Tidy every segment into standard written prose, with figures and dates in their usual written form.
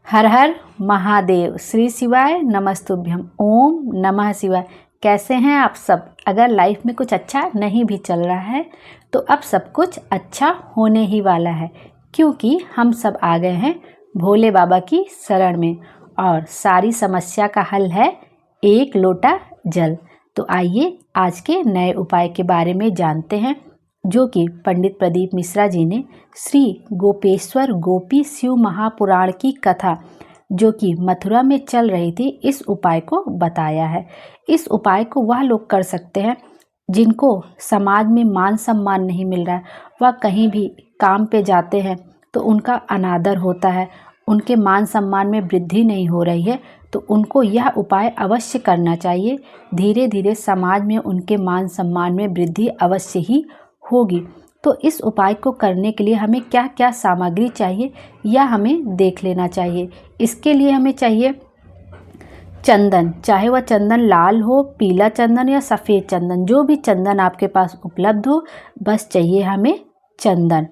हर हर महादेव। श्री शिवाय नमस्तुभ्यम। ओम नमः शिवाय। कैसे हैं आप सब? अगर लाइफ में कुछ अच्छा नहीं भी चल रहा है तो अब सब कुछ अच्छा होने ही वाला है, क्योंकि हम सब आ गए हैं भोले बाबा की शरण में और सारी समस्या का हल है एक लोटा जल। तो आइए आज के नए उपाय के बारे में जानते हैं, जो कि पंडित प्रदीप मिश्रा जी ने श्री गोपेश्वर गोपी शिव महापुराण की कथा जो कि मथुरा में चल रही थी, इस उपाय को बताया है। इस उपाय को वह लोग कर सकते हैं जिनको समाज में मान सम्मान नहीं मिल रहा है, वह कहीं भी काम पे जाते हैं तो उनका अनादर होता है, उनके मान सम्मान में वृद्धि नहीं हो रही है, तो उनको यह उपाय अवश्य करना चाहिए। धीरे धीरे समाज में उनके मान सम्मान में वृद्धि अवश्य ही होगी। तो इस उपाय को करने के लिए हमें क्या क्या सामग्री चाहिए यह हमें देख लेना चाहिए। इसके लिए हमें चाहिए चंदन, चाहे वह चंदन लाल हो, पीला चंदन या सफ़ेद चंदन, जो भी चंदन आपके पास उपलब्ध हो, बस चाहिए हमें चंदन।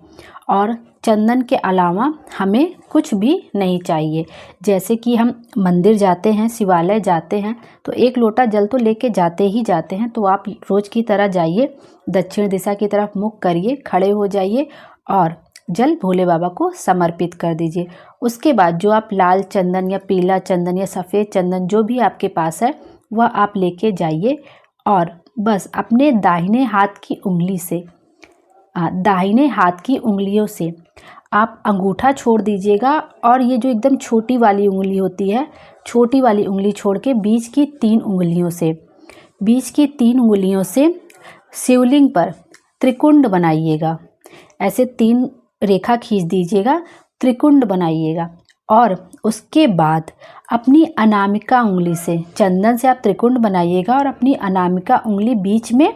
और चंदन के अलावा हमें कुछ भी नहीं चाहिए। जैसे कि हम मंदिर जाते हैं, शिवालय जाते हैं, तो एक लोटा जल तो लेके जाते ही जाते हैं। तो आप रोज़ की तरह जाइए, दक्षिण दिशा की तरफ मुख करिए, खड़े हो जाइए और जल भोले बाबा को समर्पित कर दीजिए। उसके बाद जो आप लाल चंदन या पीला चंदन या सफ़ेद चंदन जो भी आपके पास है वह आप लेके जाइए और बस अपने दाहिने हाथ की उंगली से, दाहिने हाथ की उंगलियों से आप अंगूठा छोड़ दीजिएगा और ये जो एकदम छोटी वाली उंगली होती है, छोटी वाली उंगली छोड़ के बीच की तीन उंगलियों से शिवलिंग पर त्रिकुंड बनाइएगा। ऐसे 3 रेखा खींच दीजिएगा, त्रिकुंड बनाइएगा और उसके बाद अपनी अनामिका उंगली से, चंदन से आप त्रिकुंड बनाइएगा और अपनी अनामिका उंगली बीच में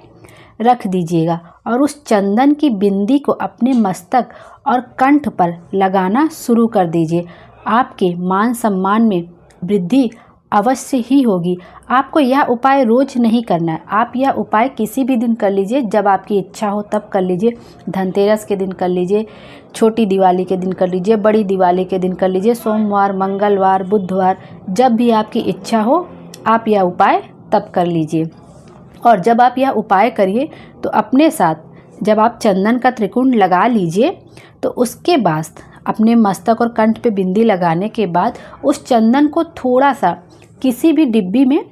रख दीजिएगा और उस चंदन की बिंदी को अपने मस्तक और कंठ पर लगाना शुरू कर दीजिए। आपके मान सम्मान में वृद्धि अवश्य ही होगी। आपको यह उपाय रोज नहीं करना है, आप यह उपाय किसी भी दिन कर लीजिए, जब आपकी इच्छा हो तब कर लीजिए। धनतेरस के दिन कर लीजिए, छोटी दिवाली के दिन कर लीजिए, बड़ी दिवाली के दिन कर लीजिए, सोमवार, मंगलवार, बुधवार, जब भी आपकी इच्छा हो आप यह उपाय तब कर लीजिए। और जब आप यह उपाय करिए तो अपने साथ जब आप चंदन का त्रिकुंड लगा लीजिए तो उसके बाद अपने मस्तक और कंठ पे बिंदी लगाने के बाद उस चंदन को थोड़ा सा किसी भी डिब्बी में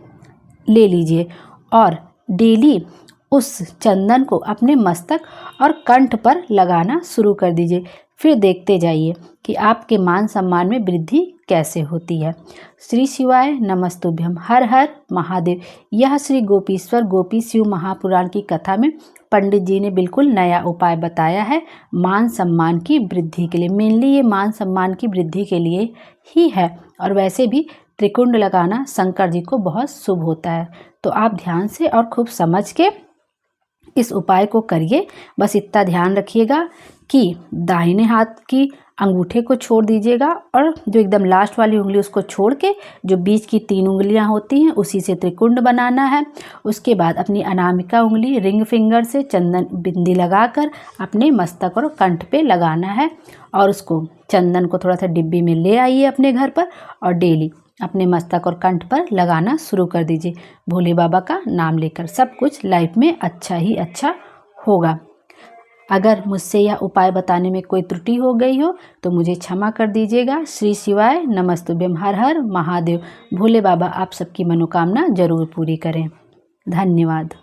ले लीजिए और डेली उस चंदन को अपने मस्तक और कंठ पर लगाना शुरू कर दीजिए। फिर देखते जाइए कि आपके मान सम्मान में वृद्धि कैसे होती है। श्री शिवाय नमस्तुभ्यम। हर हर महादेव। यह श्री गोपेश्वर गोपी शिव महापुराण की कथा में पंडित जी ने बिल्कुल नया उपाय बताया है मान सम्मान की वृद्धि के लिए। मेनली ये मान सम्मान की वृद्धि के लिए ही है और वैसे भी त्रिकुंड लगाना शंकर जी को बहुत शुभ होता है। तो आप ध्यान से और खूब समझ के इस उपाय को करिए। बस इतना ध्यान रखिएगा कि दाहिने हाथ की अंगूठे को छोड़ दीजिएगा और जो एकदम लास्ट वाली उंगली उसको छोड़ के जो बीच की 3 उंगलियां होती हैं उसी से त्रिकुंड बनाना है। उसके बाद अपनी अनामिका उंगली रिंग फिंगर से चंदन बिंदी लगाकर अपने मस्तक और कंठ पे लगाना है और उसको चंदन को थोड़ा सा डिब्बी में ले आइए अपने घर पर और डेली अपने मस्तक और कंठ पर लगाना शुरू कर दीजिए। भोले बाबा का नाम लेकर सब कुछ लाइफ में अच्छा ही अच्छा होगा। अगर मुझसे यह उपाय बताने में कोई त्रुटि हो गई हो तो मुझे क्षमा कर दीजिएगा। श्री शिवाय नमस्तुभ्यम। हर हर महादेव। भोले बाबा आप सबकी मनोकामना जरूर पूरी करें। धन्यवाद।